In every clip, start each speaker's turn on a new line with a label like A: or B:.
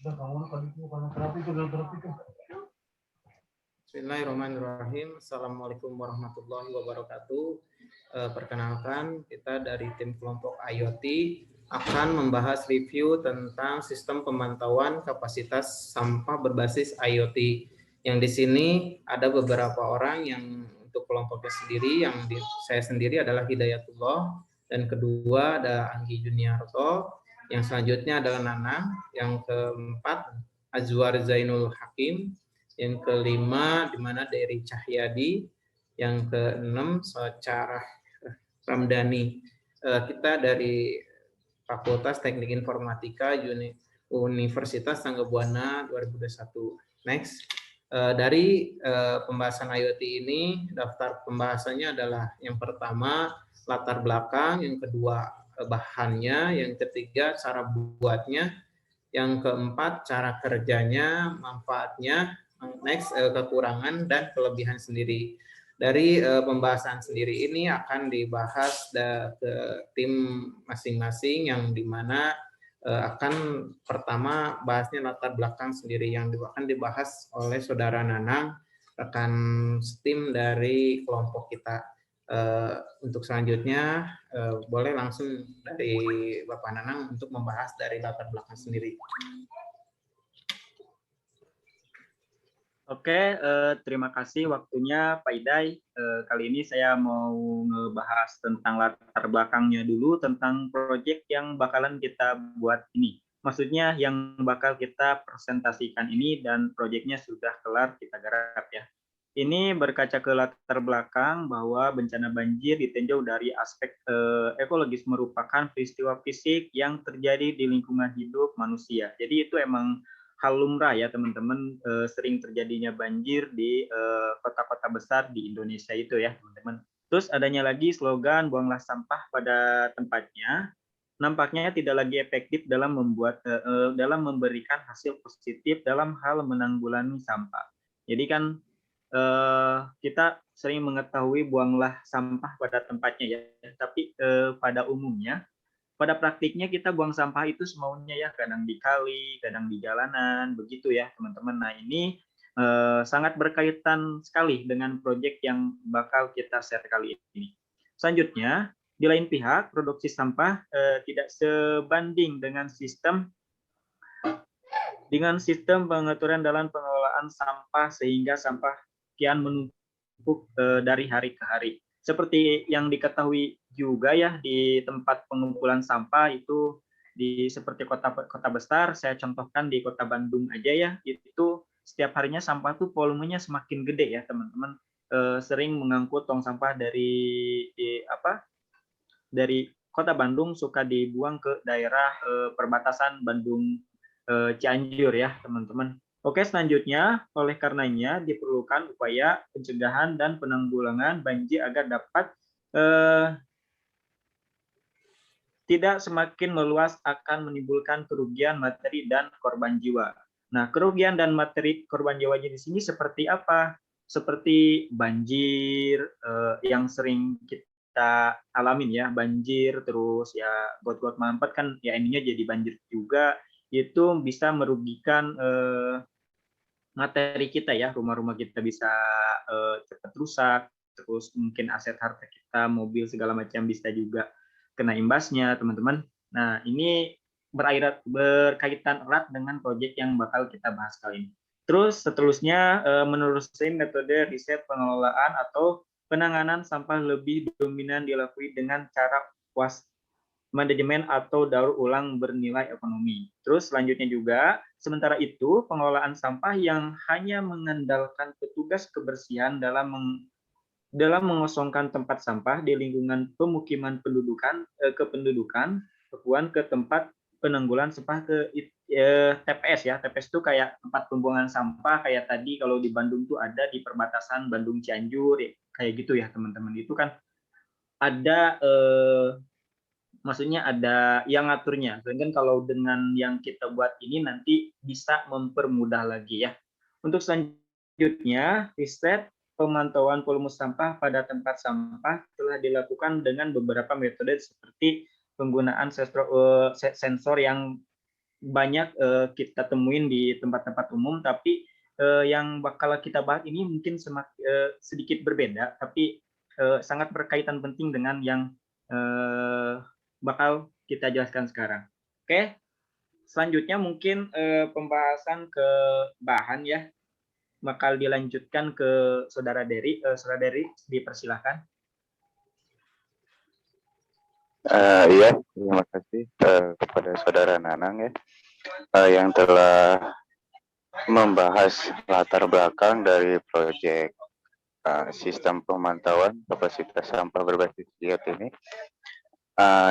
A: Bismillahirrahmanirrahim. Assalamualaikum warahmatullahi wabarakatuh. Perkenalkan, kita dari tim kelompok IoT akan membahas review tentang sistem pemantauan kapasitas sampah berbasis IoT. Yang di sini ada beberapa orang yang untuk kelompoknya sendiri, saya sendiri adalah Hidayatullah, dan kedua ada Anggi Juniarto, yang selanjutnya adalah Nanang, yang keempat Azwar Zainul Hakim, yang kelima di mana Dery Cahyadi, yang keenam secara Ramdhani. Kita dari Fakultas Teknik Informatika Universitas Tanggabuana 2021. Next. Dari pembahasan IoT ini, daftar pembahasannya adalah yang pertama latar belakang, yang kedua bahannya, yang ketiga cara buatnya, yang keempat cara kerjanya, manfaatnya, next kekurangan dan kelebihan sendiri. Dari pembahasan sendiri ini akan dibahas ke tim masing-masing, yang dimana akan pertama bahasnya latar belakang sendiri yang akan dibahas oleh Saudara Nanang, rekan tim dari kelompok kita. Untuk selanjutnya boleh langsung dari Bapak Nanang untuk membahas dari latar belakang sendiri.
B: Oke, terima kasih waktunya Pak Iday. Kali ini saya mau ngebahas tentang latar belakangnya dulu, tentang proyek yang bakalan kita buat ini. Maksudnya yang bakal kita presentasikan ini dan proyeknya sudah kelar kita garap ya. Ini berkaca ke latar belakang bahwa bencana banjir ditinjau dari aspek ekologis, merupakan peristiwa fisik yang terjadi di lingkungan hidup manusia. Jadi itu emang hal lumrah ya teman-teman, sering terjadinya banjir di kota-kota besar di Indonesia itu ya teman-teman. Terus adanya lagi slogan buanglah sampah pada tempatnya, nampaknya tidak lagi efektif dalam memberikan hasil positif dalam hal menanggulangi sampah. Jadi kan kita sering mengetahui buanglah sampah pada tempatnya ya, tapi pada umumnya, pada praktiknya kita buang sampah itu semaunya ya, kadang di kali, kadang di jalanan, begitu ya teman-teman. Nah ini sangat berkaitan sekali dengan proyek yang bakal kita share kali ini. Selanjutnya, di lain pihak, produksi sampah tidak sebanding dengan sistem pengaturan dalam pengelolaan sampah, sehingga sampah kian menumpuk dari hari ke hari. Seperti yang diketahui juga ya, di tempat pengumpulan sampah itu seperti kota besar, saya contohkan di Kota Bandung aja ya, itu setiap harinya sampah tuh volumenya semakin gede ya teman-teman. Sering mengangkut tong sampah dari Kota Bandung, suka dibuang ke daerah perbatasan Bandung Cianjur ya teman-teman. Oke, selanjutnya oleh karenanya diperlukan upaya pencegahan dan penanggulangan banjir agar dapat tidak semakin meluas akan menimbulkan kerugian materi dan korban jiwa. Nah, kerugian dan materi korban jiwa di sini seperti apa? Seperti banjir yang sering kita alamin ya, banjir, terus ya got-got mampet kan ya ininya jadi banjir juga, itu bisa merugikan materi kita ya, rumah-rumah kita bisa cepat rusak, terus mungkin aset harta kita, mobil segala macam bisa juga kena imbasnya teman-teman. Nah ini berkaitan erat dengan proyek yang bakal kita bahas kali ini. Terus seterusnya menurut saya metode riset pengelolaan atau penanganan sampah lebih dominan dilakukan dengan cara manajemen atau daur ulang bernilai ekonomi. Terus selanjutnya juga, sementara itu pengelolaan sampah yang hanya mengandalkan petugas kebersihan dalam mengosongkan tempat sampah di lingkungan pemukiman kependudukan, ke tempat penanggulan sampah ke TPS ya. TPS itu kayak tempat pembuangan sampah, kayak tadi kalau di Bandung tuh ada di perbatasan Bandung Cianjur, kayak gitu ya teman-teman. Itu kan ada maksudnya ada yang ngaturnya. Sedangkan kalau dengan yang kita buat ini nanti bisa mempermudah lagi ya. Untuk selanjutnya, riset pemantauan volume sampah pada tempat sampah telah dilakukan dengan beberapa metode seperti penggunaan sensor yang banyak kita temuin di tempat-tempat umum, tapi yang bakal kita bahas ini mungkin sedikit berbeda, tapi sangat berkaitan penting dengan yang bakal kita jelaskan sekarang. Oke, selanjutnya mungkin pembahasan ke bahan ya, bakal dilanjutkan ke Saudara Dery. Saudara Dery, dipersilahkan.
C: Iya, terima kasih kepada Saudara Nanang ya, yang telah membahas latar belakang dari proyek sistem pemantauan kapasitas sampah berbasis IoT ini.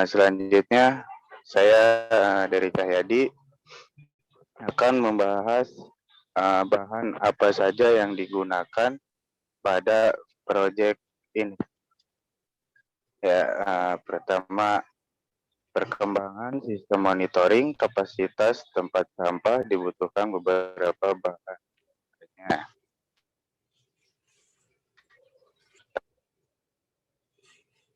C: Selanjutnya, saya dari Cahyadi akan membahas bahan apa saja yang digunakan pada proyek ini. Ya, pertama, perkembangan sistem monitoring kapasitas tempat sampah dibutuhkan beberapa bahan.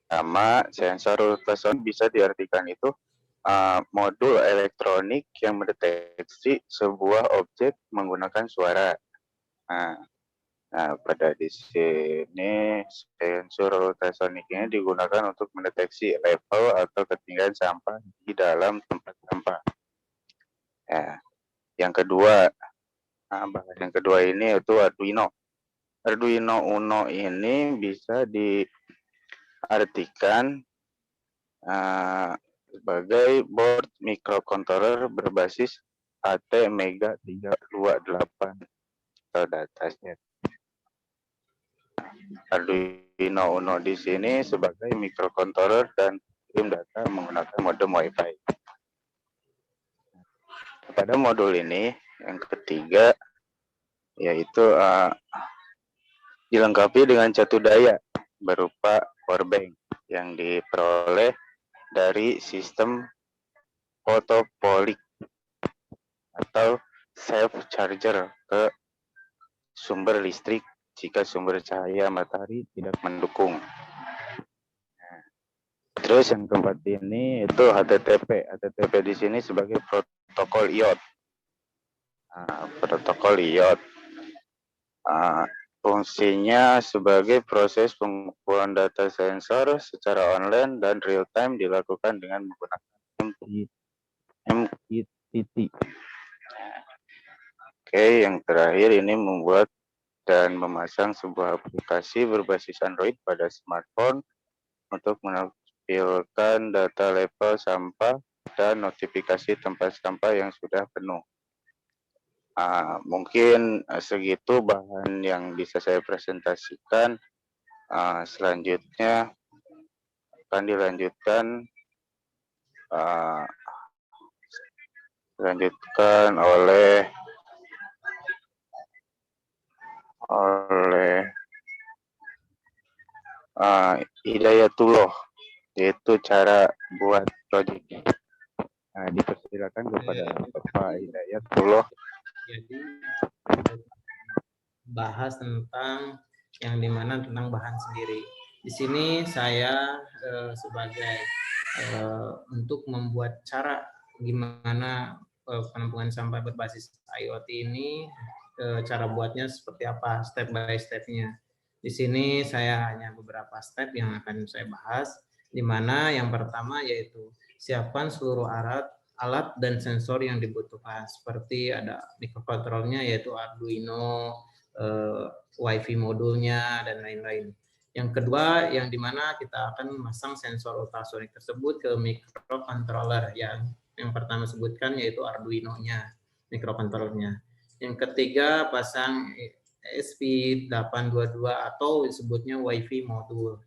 C: Pertama, sensor ultrasound bisa diartikan itu modul elektronik yang mendeteksi sebuah objek menggunakan suara. Nah, pada di sini sensor ultrasonik ini digunakan untuk mendeteksi level atau ketinggian sampah di dalam tempat sampah. Ya, yang kedua, bahan yang kedua ini yaitu Arduino. Arduino Uno ini bisa diartikan sebagai board microcontroller berbasis ATmega 328 atau datasnya. Arduino Uno di sini sebagai microcontroller dan kirim data menggunakan modem Wi-Fi. Pada modul ini, yang ketiga, yaitu dilengkapi dengan catu daya berupa powerbank yang diperoleh dari sistem fotopolik atau self charger ke sumber listrik jika sumber cahaya matahari tidak mendukung. Terus yang keempat ini itu HTTP. HTTP di sini sebagai protokol IoT. Protokol IoT fungsinya sebagai proses pengumpulan data sensor secara online dan real time dilakukan dengan menggunakan MQTT. Oke, yang terakhir ini membuat dan memasang sebuah aplikasi berbasis Android pada smartphone untuk menampilkan data level sampah dan notifikasi tempat sampah yang sudah penuh. Mungkin segitu bahan yang bisa saya presentasikan. Selanjutnya akan dilanjutkan oleh Hidayatullah, yaitu cara buat proyeknya. Dipersilakan kepada Bapak Hidayatullah.
A: Jadi bahas tentang yang dimana tentang bahan sendiri. Di sini saya sebagai untuk membuat cara gimana penampungan sampah berbasis IoT ini, cara buatnya seperti apa, step by stepnya. Di sini saya hanya beberapa step yang akan saya bahas, di mana yang pertama yaitu siapkan seluruh alat dan sensor yang dibutuhkan, seperti ada microcontrollernya yaitu Arduino, Wi-Fi modulnya, dan lain-lain. Yang kedua, yang dimana kita akan memasang sensor ultrasonik tersebut ke microcontroller yang pertama sebutkan yaitu Arduino-nya, microcontrollernya. Yang ketiga, pasang ESP8222 atau disebutnya Wi-Fi modul.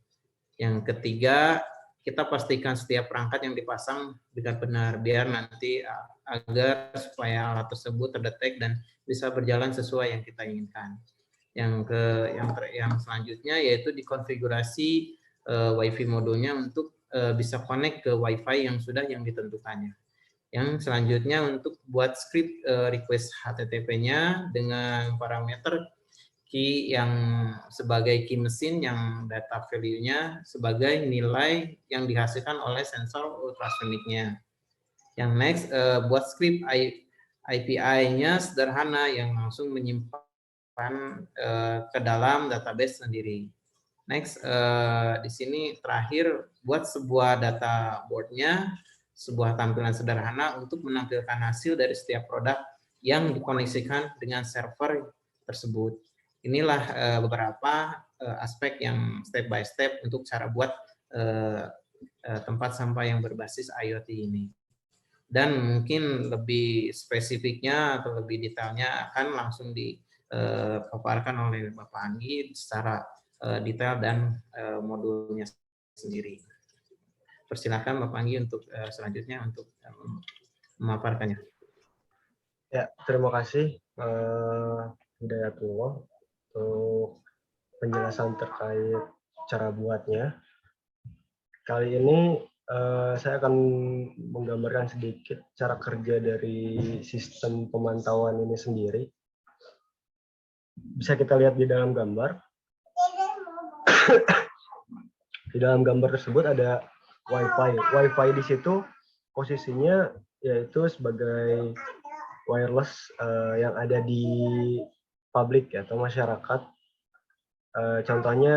A: Yang ketiga, kita pastikan setiap perangkat yang dipasang dengan benar biar nanti agar supaya alat tersebut terdetek dan bisa berjalan sesuai yang kita inginkan. Yang selanjutnya yaitu dikonfigurasi Wi-Fi modulnya untuk bisa connect ke Wi-Fi yang ditentukannya. Yang selanjutnya untuk buat script request HTTP-nya dengan parameter key yang sebagai key mesin yang data value-nya sebagai nilai yang dihasilkan oleh sensor ultrasoniknya. Yang next, buat script API-nya sederhana yang langsung menyimpan ke dalam database sendiri. Next, di sini terakhir buat sebuah data board-nya, sebuah tampilan sederhana untuk menampilkan hasil dari setiap produk yang dikoneksikan dengan server tersebut. Inilah beberapa aspek yang step by step untuk cara buat tempat sampah yang berbasis IoT ini. Dan mungkin lebih spesifiknya atau lebih detailnya akan langsung dipaparkan oleh Bapak Anggi secara detail dan modulnya sendiri. Persilakan Bapak Anggi untuk selanjutnya untuk memaparkannya.
D: Ya, terima kasih Hidayatullah untuk penjelasan terkait cara buatnya. Kali ini saya akan menggambarkan sedikit cara kerja dari sistem pemantauan ini sendiri. Bisa kita lihat di dalam gambar. Di dalam gambar tersebut ada Wi-Fi. Wi-Fi di situ posisinya yaitu sebagai wireless yang ada di publik ya, atau masyarakat. Contohnya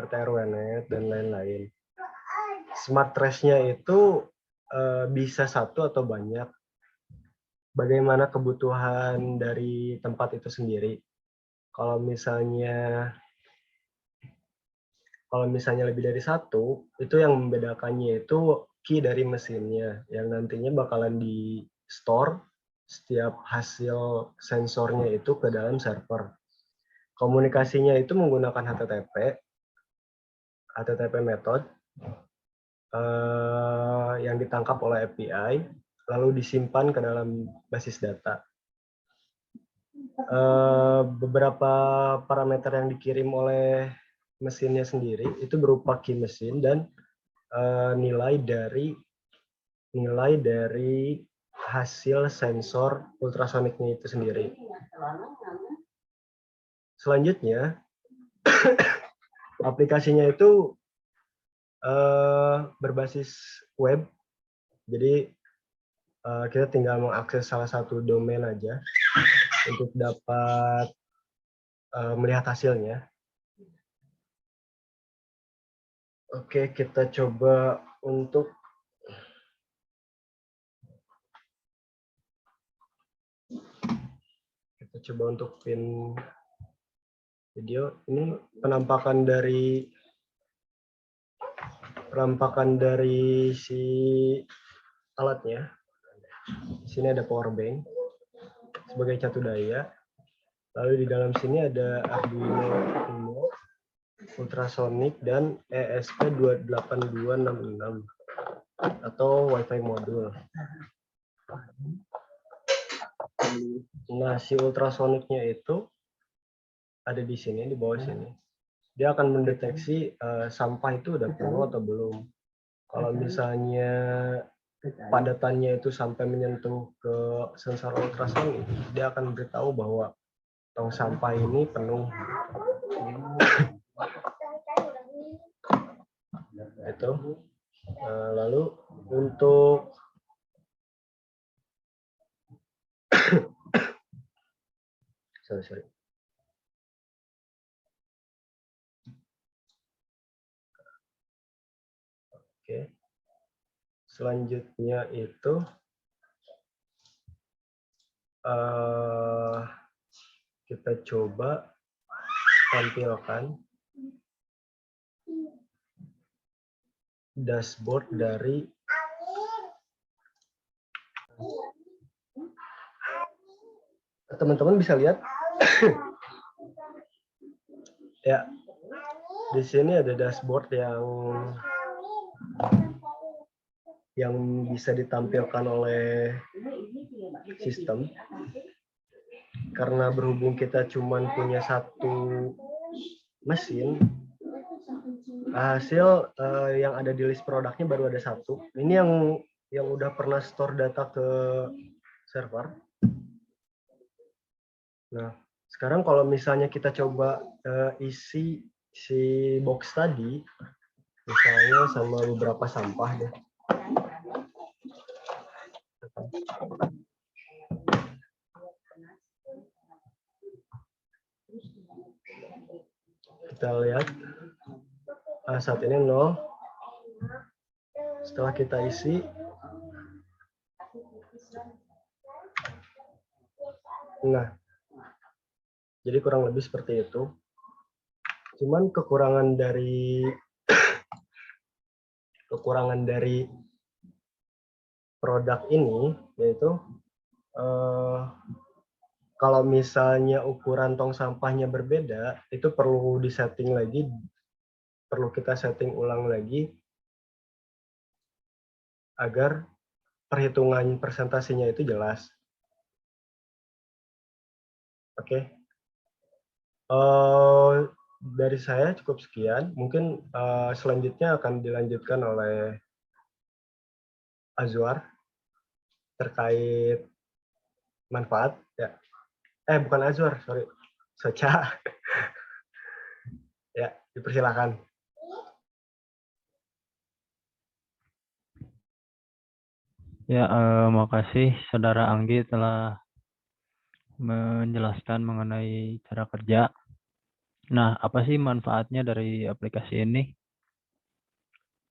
D: RT RW-net dan lain-lain. Smart trace-nya itu bisa satu atau banyak. Bagaimana kebutuhan dari tempat itu sendiri. Kalau misalnya lebih dari satu, itu yang membedakannya itu key dari mesinnya yang nantinya bakalan di store setiap hasil sensornya itu ke dalam server. Komunikasinya itu menggunakan HTTP method yang ditangkap oleh API, lalu disimpan ke dalam basis data. Beberapa parameter yang dikirim oleh mesinnya sendiri itu berupa key mesin dan nilai dari hasil sensor ultrasoniknya itu sendiri. Selanjutnya, aplikasinya itu berbasis web. Jadi kita tinggal mengakses salah satu domain aja untuk dapat melihat hasilnya. Oke, kita coba untuk pin video. Ini penampakan dari si alatnya. Di sini ada power bank sebagai catu daya. Lalu di dalam sini ada Arduino Uno, ultrasonic, dan ESP28266 atau Wi-Fi modul. Nah, si ultrasonicnya itu ada di sini, di bawah sini. Dia akan mendeteksi sampah itu udah penuh atau belum. Kalau misalnya padatannya itu sampai menyentuh ke sensor ultrasonik, dia akan beritahu bahwa tong sampah ini penuh. Itu. Lalu untuk sorry. Oke. Selanjutnya itu kita coba tampilkan dashboard dari teman-teman bisa lihat. Ya, di sini ada dashboard yang bisa ditampilkan oleh sistem. Karena berhubung kita cuma punya satu mesin, hasil yang ada di list produknya baru ada satu. Ini yang udah pernah store data ke server. Nah, sekarang kalau misalnya kita coba isi si box tadi, misalnya sama beberapa sampah deh. Kita lihat saat ini 0. Setelah kita isi, nah, jadi kurang lebih seperti itu. Cuman kekurangan dari produk ini yaitu kalau misalnya ukuran tong sampahnya berbeda, itu perlu disetting lagi, perlu kita setting ulang lagi agar perhitungan presentasinya itu jelas. Oke. Dari saya cukup sekian. Mungkin selanjutnya akan dilanjutkan oleh Azwar terkait manfaat. Ya. Bukan Azwar, sorry. Socha. Ya, dipersilakan.
E: Ya, makasih Saudara Anggi telah menjelaskan mengenai cara kerja. Nah, apa sih manfaatnya dari aplikasi ini?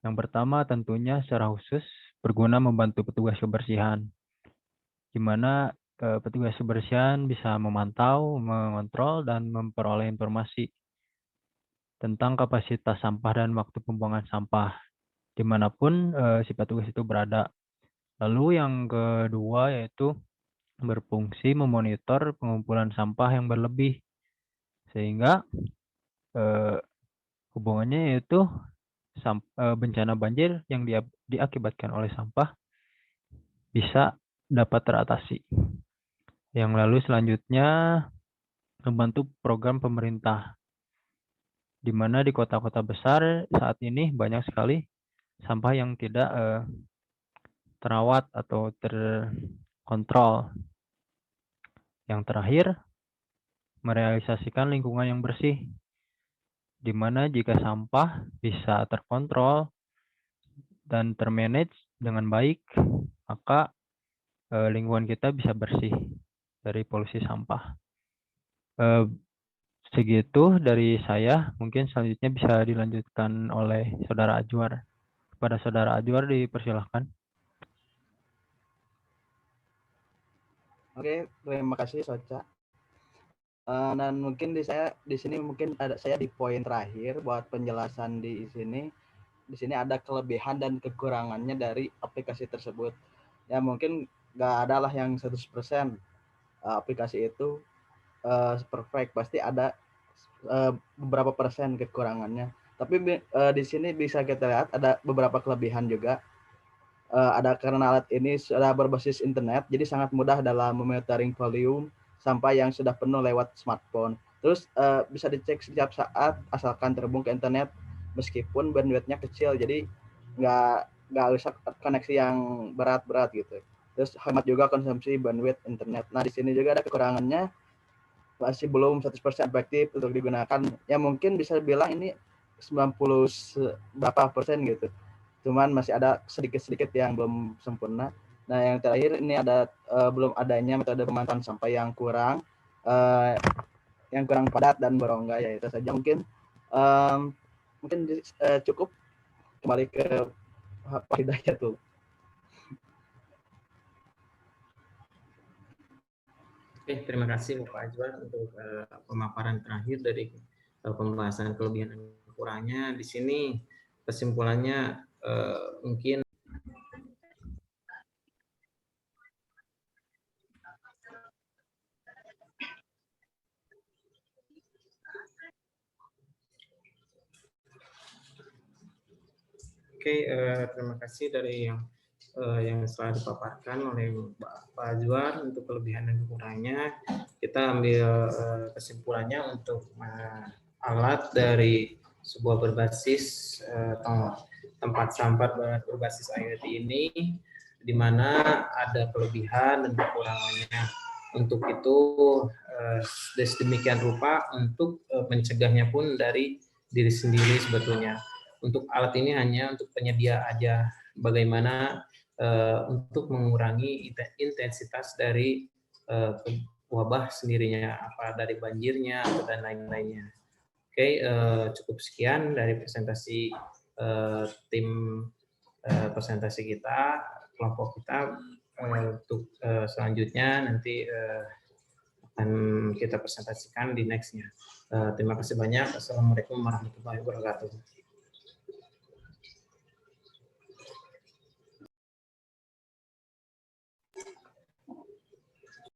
E: Yang pertama tentunya secara khusus berguna membantu petugas kebersihan, di mana petugas kebersihan bisa memantau, mengontrol, dan memperoleh informasi tentang kapasitas sampah dan waktu pembuangan sampah, dimanapun si petugas itu berada. Lalu yang kedua yaitu berfungsi memonitor pengumpulan sampah yang berlebih, sehingga hubungannya yaitu bencana banjir yang diakibatkan oleh sampah bisa dapat teratasi. Yang lalu selanjutnya membantu program pemerintah, di mana di kota-kota besar saat ini banyak sekali sampah yang tidak terawat atau terkontrol. Yang terakhir, merealisasikan lingkungan yang bersih, di mana jika sampah bisa terkontrol dan termanage dengan baik, maka lingkungan kita bisa bersih dari polusi sampah. Segitu dari saya, mungkin selanjutnya bisa dilanjutkan oleh Saudara Azwar. Kepada Saudara Azwar dipersilahkan.
F: Oke, terima kasih Socha. Dan mungkin di sini mungkin saya di poin terakhir buat penjelasan di sini. Di sini ada kelebihan dan kekurangannya dari aplikasi tersebut. Ya mungkin nggak ada lah yang 100% aplikasi itu perfect, pasti ada beberapa persen kekurangannya. Tapi di sini bisa kita lihat ada beberapa kelebihan juga. Ada karena alat ini sudah berbasis internet, jadi sangat mudah dalam monitoring volume sampah yang sudah penuh lewat smartphone. Terus bisa dicek setiap saat asalkan terhubung ke internet, meskipun bandwidth-nya kecil, jadi nggak usah koneksi yang berat-berat gitu. Terus hemat juga konsumsi bandwidth internet. Nah di sini juga ada kekurangannya, masih belum 100% efektif untuk digunakan. Ya mungkin bisa bilang ini 90 berapa persen gitu. Cuman masih ada sedikit-sedikit yang belum sempurna. Nah yang terakhir ini ada belum adanya metode pemanfaatan sampah yang kurang padat dan berongga, ya itu saja mungkin. Cukup kembali ke Pak Hidayat tuh.
A: Oke, terima kasih Bapak Azwar untuk pemaparan terakhir dari pembahasan kelebihan dan kekurangannya. Di sini kesimpulannya mungkin terima kasih dari yang telah dipaparkan oleh Pak Azwar untuk kelebihan dan kekurangannya. Kita ambil kesimpulannya untuk alat dari sebuah berbasis tempat sampah berbasis IoT ini, di mana ada kelebihan dan kekurangannya. Untuk itu demikian rupa untuk mencegahnya pun dari diri sendiri sebetulnya. Untuk alat ini hanya untuk penyedia aja, bagaimana untuk mengurangi intensitas dari wabah sendirinya, apa dari banjirnya dan lain-lainnya. Oke, cukup sekian dari presentasi tim presentasi kita, kelompok kita. Untuk selanjutnya nanti akan kita presentasikan di nextnya. Terima kasih banyak. Assalamualaikum warahmatullahi wabarakatuh.